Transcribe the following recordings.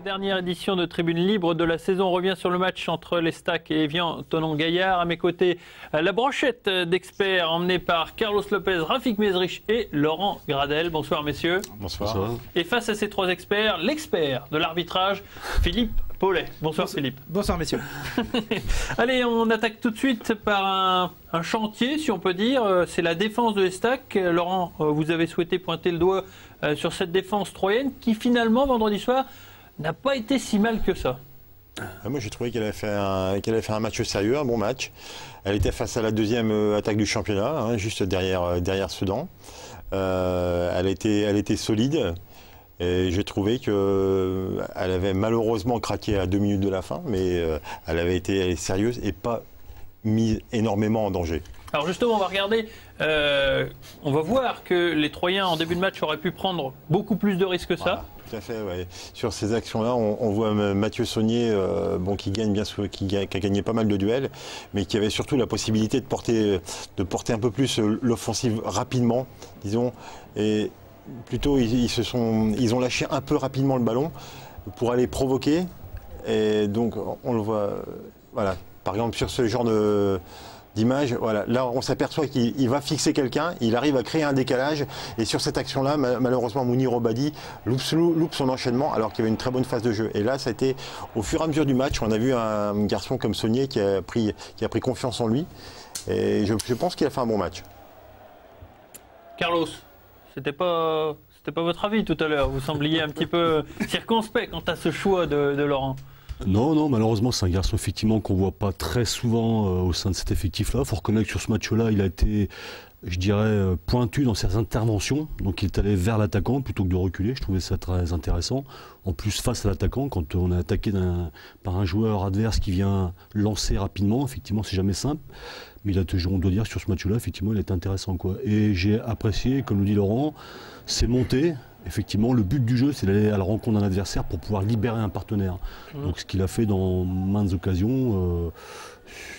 Dernière édition de Tribune Libre de la saison. On revient sur le match entre l'Estac et Evian Thonon-Gaillard. À mes côtés, la brochette d'experts emmenée par Carlos Lopez, Rafik Mezrich et Laurent Gradel. Bonsoir messieurs. Bonsoir. Et face à ces trois experts, l'expert de l'arbitrage, Philippe Paulet. Bonsoir Philippe. Bonsoir messieurs. Allez, on attaque tout de suite par un chantier, si on peut dire. C'est la défense de l'Estac. Laurent, vous avez souhaité pointer le doigt sur cette défense troyenne qui finalement, vendredi soir, n'a pas été si mal que ça. Moi j'ai trouvé qu'elle avait fait un match sérieux, un bon match. Elle était face à la deuxième attaque du championnat, juste derrière Sedan. Elle était solide. Et j'ai trouvé qu'elle avait malheureusement craqué à 2 minutes de la fin, mais elle est sérieuse et pas mise énormément en danger. Alors justement, on va regarder, on va voir que les Troyens en début de match auraient pu prendre beaucoup plus de risques que ça. Voilà, tout à fait, ouais. Sur ces actions-là, on voit Mathieu Saunier qui a gagné pas mal de duels, mais qui avait surtout la possibilité de porter un peu plus l'offensive rapidement, disons. Et plutôt, ils ont lâché un peu rapidement le ballon pour aller provoquer. Et donc, on le voit, voilà. Par exemple, sur ce genre d'image, voilà. Là, on s'aperçoit qu'il va fixer quelqu'un, il arrive à créer un décalage. Et sur cette action-là, malheureusement, Mounir Obadi loupe son enchaînement alors qu'il y avait une très bonne phase de jeu. Et là, ça a été, au fur et à mesure du match, on a vu un garçon comme Saunier qui a pris confiance en lui. Et je pense qu'il a fait un bon match. Carlos, c'était pas votre avis tout à l'heure. Vous sembliez un petit peu circonspect quant à ce choix de Laurent. Non, malheureusement, c'est un garçon effectivement qu'on ne voit pas très souvent au sein de cet effectif-là. Il faut reconnaître que sur ce match-là, il a été, je dirais, pointu dans ses interventions. Donc il est allé vers l'attaquant plutôt que de reculer. Je trouvais ça très intéressant. En plus, face à l'attaquant, quand on est attaqué par un joueur adverse qui vient lancer rapidement, effectivement, c'est jamais simple. Mais on doit dire sur ce match-là, effectivement, il était intéressant, quoi. Et j'ai apprécié, comme le dit Laurent, ses montées. Effectivement, le but du jeu, c'est d'aller à la rencontre d'un adversaire pour pouvoir libérer un partenaire. Donc ce qu'il a fait dans maintes occasions,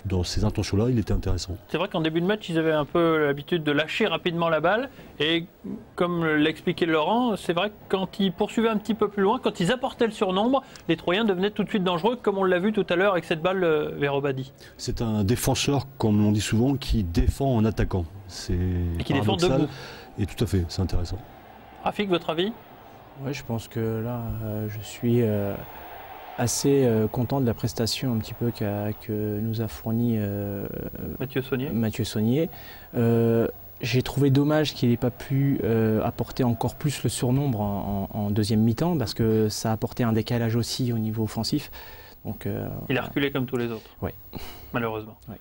dans ces intentions-là, il était intéressant. C'est vrai qu'en début de match, ils avaient un peu l'habitude de lâcher rapidement la balle. Et comme l'expliquait Laurent, c'est vrai que quand ils poursuivaient un petit peu plus loin, quand ils apportaient le surnombre, les Troyens devenaient tout de suite dangereux, comme on l'a vu tout à l'heure avec cette balle vers Obadi. C'est un défenseur, comme on dit souvent, qui défend en attaquant. Et qui défend debout. Et tout à fait, c'est intéressant. Rafik, votre avis? Oui, je pense que là, je suis assez content de la prestation un petit peu que nous a fourni Mathieu Saunier. J'ai trouvé dommage qu'il n'ait pas pu apporter encore plus le surnombre en deuxième mi-temps parce que ça a apporté un décalage aussi au niveau offensif. Donc, il a reculé comme tous les autres. Oui. Malheureusement. Oui.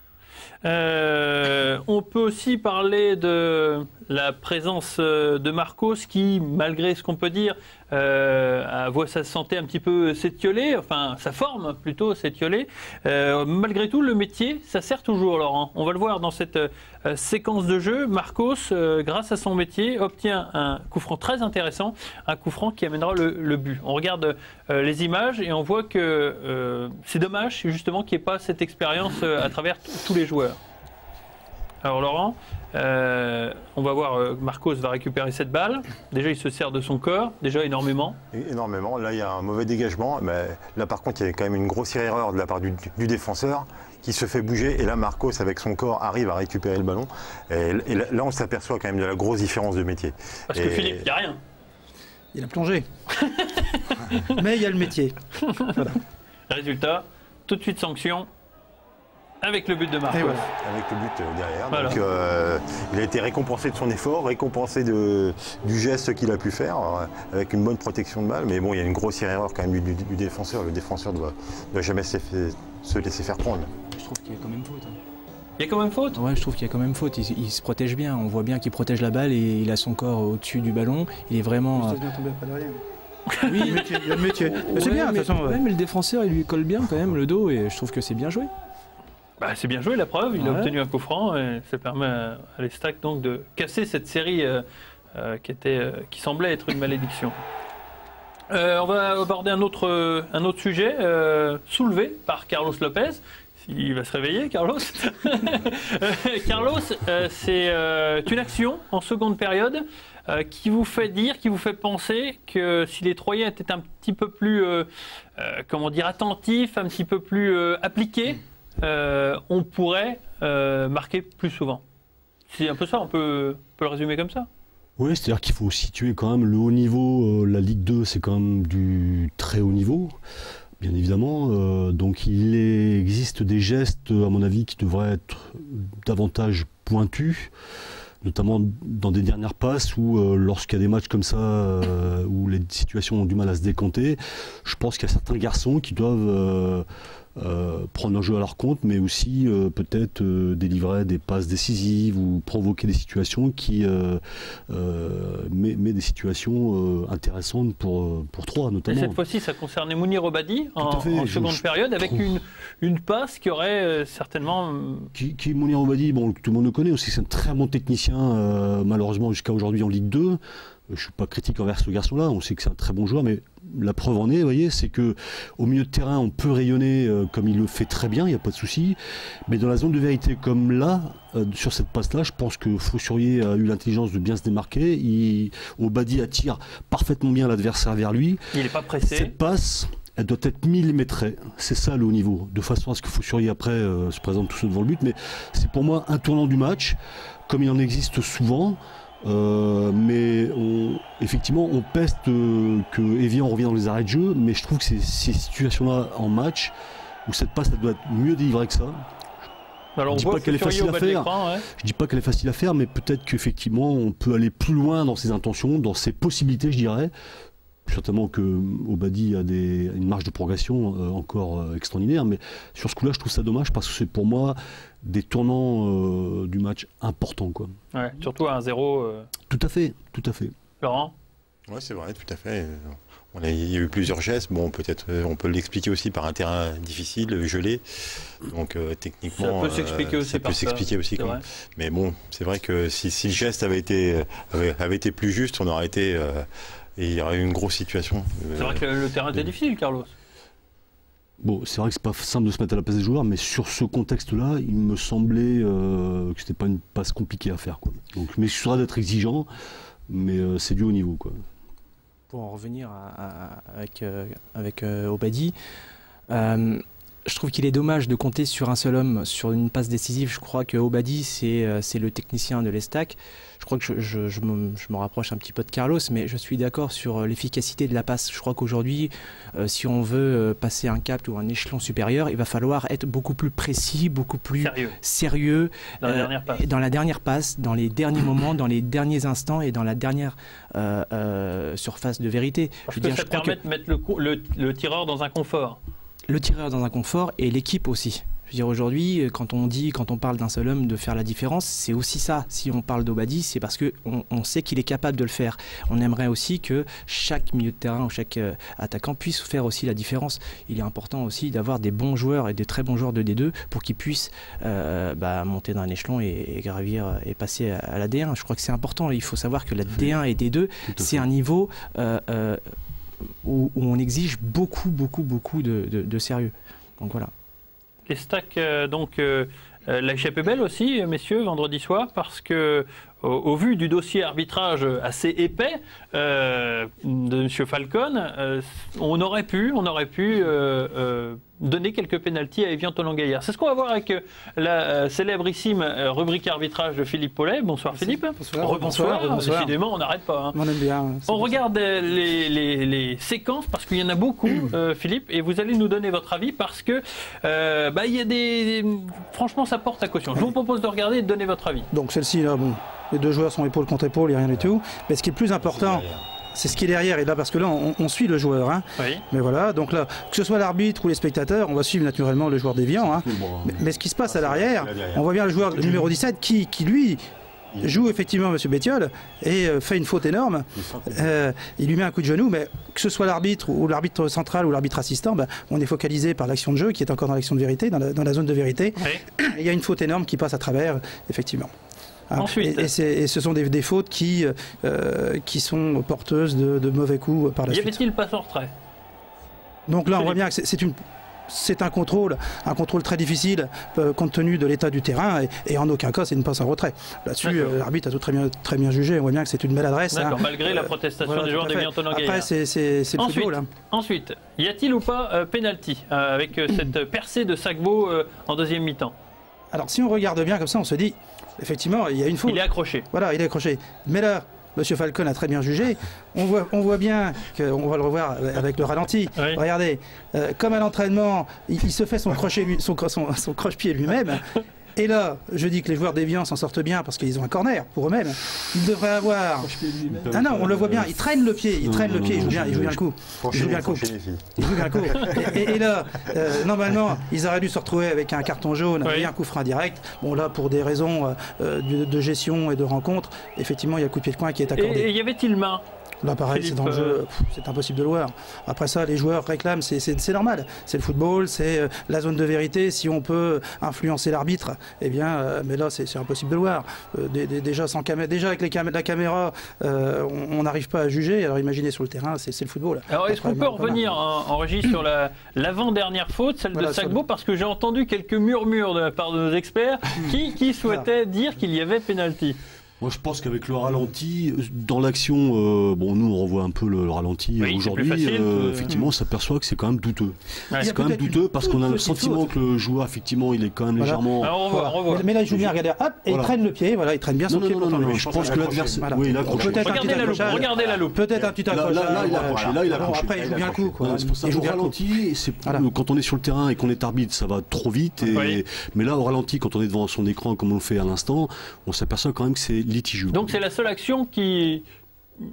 On peut aussi parler de la présence de Marcos qui, malgré ce qu'on peut dire, voit sa santé un petit peu s'étioler, enfin sa forme plutôt s'étioler. Malgré tout, le métier, ça sert toujours, Laurent. On va le voir dans cette séquence de jeu. Marcos, grâce à son métier, obtient un coup franc très intéressant, un coup franc qui amènera le but. On regarde les images et on voit que c'est dommage justement qu'il n'y ait pas cette expérience à travers tous les joueurs. Alors Laurent, on va voir, Marcos va récupérer cette balle. Déjà, il se sert de son corps, déjà énormément. Énormément. Là, il y a un mauvais dégagement. Mais là, par contre, il y a quand même une grosse erreur de la part du défenseur qui se fait bouger. Et là, Marcos, avec son corps, arrive à récupérer le ballon. Et là, on s'aperçoit quand même de la grosse différence de métier. Parce que Philippe, il n'y a rien. Il a plongé. Mais il y a le métier. Voilà. Résultat, tout de suite sanction. Avec le but de Marcos. Voilà. Avec le but derrière. Voilà. Donc, il a été récompensé de son effort, récompensé du geste qu'il a pu faire, avec une bonne protection de balle. Mais bon, il y a une grosse erreur quand même du défenseur. Le défenseur doit jamais se laisser faire prendre. Je trouve qu'il y a quand même faute. Il y a quand même faute? Ouais, je trouve qu'il y a quand même faute. Il se protège bien. On voit bien qu'il protège la balle et il a son corps au-dessus du ballon. Il est vraiment. Il bien tomber après derrière. Oui, il y a le métier. C'est bien, de toute façon. Ouais, mais le défenseur, il lui colle bien quand même le dos et je trouve que c'est bien joué. Bah, c'est bien joué, la preuve. Il a obtenu un coup franc et ça permet à l'Estac donc de casser cette série qui semblait être une malédiction. On va aborder un autre sujet soulevé par Carlos Lopez. Il va se réveiller, Carlos. Carlos, c'est une action en seconde période qui vous fait dire, qui vous fait penser que si les Troyens étaient un petit peu plus, comment dire, attentifs, un petit peu plus appliqués, on pourrait marquer plus souvent. C'est un peu ça, on peut le résumer comme ça. Oui, c'est-à-dire qu'il faut situer quand même le haut niveau. La Ligue 2, c'est quand même du très haut niveau. Bien évidemment, donc il existe des gestes, à mon avis, qui devraient être davantage pointus, notamment dans des dernières passes où, lorsqu'il y a des matchs comme ça, où les situations ont du mal à se décanter, je pense qu'il y a certains garçons qui doivent prendre un jeu à leur compte, mais aussi peut-être délivrer des passes décisives ou provoquer des situations qui met des situations intéressantes pour Troyes notamment. Et cette fois-ci, ça concernait Mounir Obadi en seconde période avec une passe qui aurait certainement... Qui Mounir Obadi, bon, tout le monde le connaît aussi, c'est un très bon technicien, malheureusement jusqu'à aujourd'hui en Ligue 2. Je ne suis pas critique envers ce garçon-là, on sait que c'est un très bon joueur, mais la preuve en est, vous voyez, c'est qu'au milieu de terrain, on peut rayonner comme il le fait très bien, il n'y a pas de souci. Mais dans la zone de vérité comme là, sur cette passe-là, je pense que Faussurier a eu l'intelligence de bien se démarquer. Obadi attire parfaitement bien l'adversaire vers lui. Il n'est pas pressé. Cette passe, elle doit être millimétrée. C'est ça le haut niveau, de façon à ce que Faussurier après se présente tout seul devant le but. Mais c'est pour moi un tournant du match, comme il en existe souvent. Mais effectivement on peste que Evian revient dans les arrêts de jeu, mais je trouve que ces situations-là en match où cette passe elle doit être mieux délivrée que ça. Alors, je dis pas qu'elle est facile à faire. Je dis pas qu'elle est facile à faire, mais peut-être qu'effectivement on peut aller plus loin dans ses intentions, dans ses possibilités, je dirais. Certainement que Obadi a une marge de progression encore extraordinaire, mais sur ce coup-là, je trouve ça dommage parce que c'est pour moi des tournants du match importants, quoi. Ouais, surtout à 1-0. Tout à fait, tout à fait. Laurent ? Oui, c'est vrai, tout à fait. Il y a eu plusieurs gestes. Bon, peut-être on peut l'expliquer aussi par un terrain difficile, gelé. Donc techniquement, ça peut s'expliquer aussi. Ça peut s'expliquer aussi. Mais bon, c'est vrai que si le geste avait été plus juste, on aurait été et il y aurait eu une grosse situation. C'est vrai que le terrain était difficile, Carlos. Bon, c'est vrai que c'est pas simple de se mettre à la place des joueurs, mais sur ce contexte-là, il me semblait que c'était pas une passe compliquée à faire, quoi. Donc, mais je suis d'être exigeant, mais c'est du haut niveau, quoi. Pour en revenir avec Obadi, je trouve qu'il est dommage de compter sur un seul homme, sur une passe décisive. Je crois que Obadi, c'est le technicien de l'Estac. Je crois que je me rapproche un petit peu de Carlos, mais je suis d'accord sur l'efficacité de la passe. Je crois qu'aujourd'hui, si on veut passer un cap ou un échelon supérieur, il va falloir être beaucoup plus précis, beaucoup plus sérieux dans la dernière passe, dans les derniers moments, dans les derniers instants et dans la dernière surface de vérité. Parce que ça permet de mettre le tireur dans un confort. Le tireur dans un confort et l'équipe aussi. Je veux dire, aujourd'hui, quand on parle d'un seul homme de faire la différence, c'est aussi ça. Si on parle d'Obadi, c'est parce qu'on sait qu'il est capable de le faire. On aimerait aussi que chaque milieu de terrain ou chaque attaquant puisse faire aussi la différence. Il est important aussi d'avoir des bons joueurs et des très bons joueurs de D2 pour qu'ils puissent monter d'un échelon et gravir et passer à la D1. Je crois que c'est important. Il faut savoir que la D1 et D2, c'est un niveau où on exige beaucoup de sérieux. Donc voilà. Les stacks, la échappée belle aussi, messieurs, vendredi soir, parce que au vu du dossier arbitrage assez épais de M. Falcon, on aurait pu donner quelques pénaltys à Evian Tolongaillard. C'est ce qu'on va voir avec la célébrissime rubrique arbitrage de Philippe Paulet. Bonsoir Philippe. Bonsoir. Décidément, on n'arrête pas. Hein. On aime bien. On regarde les séquences parce qu'il y en a beaucoup, Philippe, et vous allez nous donner votre avis parce que il y a des... Franchement, ça porte à caution. Je vous propose de regarder et de donner votre avis. Donc celle-ci, là, bon, les deux joueurs sont épaule contre épaule, il n'y a rien du tout. Mais ce qui est plus important... C'est ce qui est derrière, et là parce que là on suit le joueur, hein. Oui. Mais voilà, donc là, que ce soit l'arbitre ou les spectateurs, on va suivre naturellement le joueur d'Evian, hein. Mais ce qui se passe à l'arrière, on voit bien le joueur numéro 17 qui lui joue effectivement M. Bétiol et fait une faute énorme. Il lui met un coup de genou, mais que ce soit l'arbitre ou l'arbitre central ou l'arbitre assistant, on est focalisé par l'action de jeu qui est encore dans l'action de vérité, dans la zone de vérité. Oui. Il y a une faute énorme qui passe à travers, effectivement. Et ce sont des fautes qui sont porteuses de mauvais coups par la suite. Y avait-il pas en retrait? Donc là, on voit bien que c'est un contrôle très difficile compte tenu de l'état du terrain et en aucun cas c'est une passe en retrait. Là-dessus, l'arbitre a tout très bien jugé. On voit bien que c'est une belle adresse. D'accord, malgré la protestation des joueurs d'Evian Tonangaïa. Après, c'est le football. Ensuite, y a-t-il ou pas penalty avec cette percée de Sagbo en deuxième mi-temps? Alors, si on regarde bien comme ça, on se dit, effectivement, il y a une faute. Il est accroché. Voilà, il est accroché. Mais là, M. Falcon a très bien jugé. On voit bien qu'on va le revoir avec le ralenti. Oui. Regardez, comme à l'entraînement, il se fait son croche-pied lui-même. Et là, je dis que les joueurs d'Evian s'en sortent bien parce qu'ils ont un corner pour eux-mêmes. Ils devraient avoir. Ah non, on le voit bien. Il traîne le pied. Il joue bien le coup. Il joue bien le coup. Et là, normalement, ils auraient dû se retrouver avec un carton jaune et un coup franc direct. Bon là, pour des raisons de gestion et de rencontre, effectivement, il y a le coup de pied de coin qui est accordé. Et y avait-il main? Là, pareil, c'est dans le jeu, c'est impossible de le voir. Après ça, les joueurs réclament, c'est normal. C'est le football, c'est la zone de vérité. Si on peut influencer l'arbitre, eh bien, mais là, c'est impossible de le voir. Déjà avec la caméra, on n'arrive pas à juger. Alors imaginez sur le terrain, c'est le football. Alors, est-ce qu'on peut revenir en régie sur l'avant-dernière faute, celle de Sagbo, parce que j'ai entendu quelques murmures de la part de nos experts qui souhaitaient dire qu'il y avait pénalty. Moi, je pense qu'avec le ralenti, dans l'action, bon, nous, on revoit un peu le ralenti aujourd'hui. Effectivement, on s'aperçoit que c'est quand même douteux. Ouais. C'est quand même douteux parce qu'on a le sentiment que le joueur, effectivement, il est quand même légèrement. Alors, on revoit. Mais là, il joue bien, regardez, hop, et il traîne le pied, voilà, il traîne bien son pied. Non, je pense que l'adversaire. Oui, il a accroché. Regardez la loupe. Peut-être un petit accrochage. Là, il a accroché. Après, il joue bien le coup. C'est pour ça qu'au ralenti, quand on est sur le terrain et qu'on est arbitre, ça va trop vite. Mais là, au ralenti, quand on est devant son écran, comme on le fait à l'instant, on s'aperçoit quand même que c'est litigieux. Donc, c'est la seule action qui,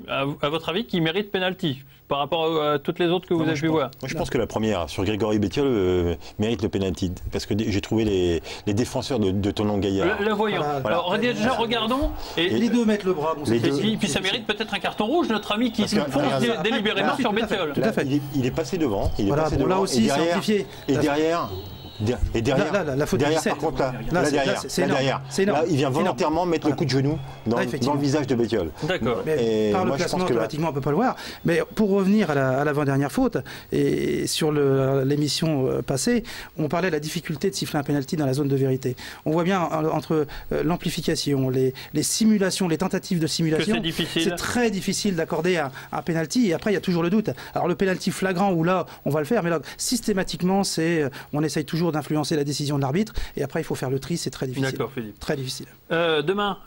à votre avis, qui mérite penalty par rapport à toutes les autres que vous avez pu voir? Moi, je pense que la première, sur Grégory Bettiol, mérite le penalty. Parce que j'ai trouvé les défenseurs de Tonangaïa. La voyons. Voilà. Alors, déjà, regardons. Et les deux mettent le bras. Bon, et puis, ça mérite peut-être un carton rouge, notre ami qui se fonce délibérément sur Bettiol. Tout à fait. Il est passé devant. Là aussi, c'est amplifié. Et derrière. Et derrière, la faute derrière par contre, là, il vient volontairement mettre le coup de genou dans le visage de Bettiol. D'accord. Par le placement, automatiquement, on ne peut pas le voir. Mais pour revenir à l'avant-dernière faute, et sur l'émission passée, on parlait de la difficulté de siffler un penalty dans la zone de vérité. On voit bien entre l'amplification, les simulations, les tentatives de simulation, c'est très difficile d'accorder un penalty. Et après, il y a toujours le doute. Alors le penalty flagrant, où là, on va le faire, mais là, systématiquement, on essaye toujours d'influencer la décision de l'arbitre et après il faut faire le tri, c'est très difficile. D'accord, Philippe. Très difficile. Demain,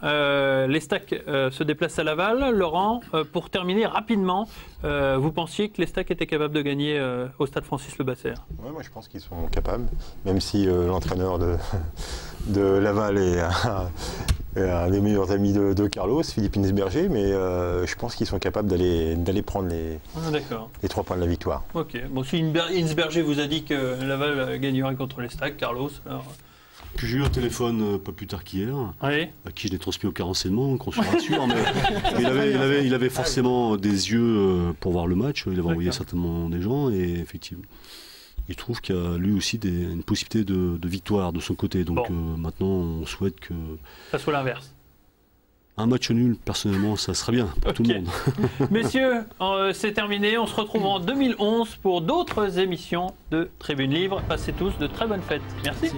l'Estac se déplace à Laval. Laurent, pour terminer rapidement, vous pensiez que l'Estac était capable de gagner au stade Francis Le Basser? Ouais, moi je pense qu'ils sont capables, même si l'entraîneur de Laval est un des meilleurs amis de Carlos, Philippe Insberger, mais je pense qu'ils sont capables d'aller prendre les 3 points de la victoire. Ok. Bon, si Insberger vous a dit que Laval gagnerait contre l'Estac, Carlos, alors... J'ai eu un téléphone pas plus tard qu'hier, à qui je l'ai transmis aucun renseignement, qu'on se rassure, mais il avait forcément des yeux pour voir le match, il avait envoyé certainement des gens, et effectivement, il trouve qu'il y a lui aussi une possibilité de victoire de son côté. Donc maintenant, on souhaite que... ça soit l'inverse. Un match nul, personnellement, ça serait bien pour tout le monde. Messieurs, c'est terminé. On se retrouve en 2011 pour d'autres émissions de Tribune Libre. Passez tous de très bonnes fêtes. Merci.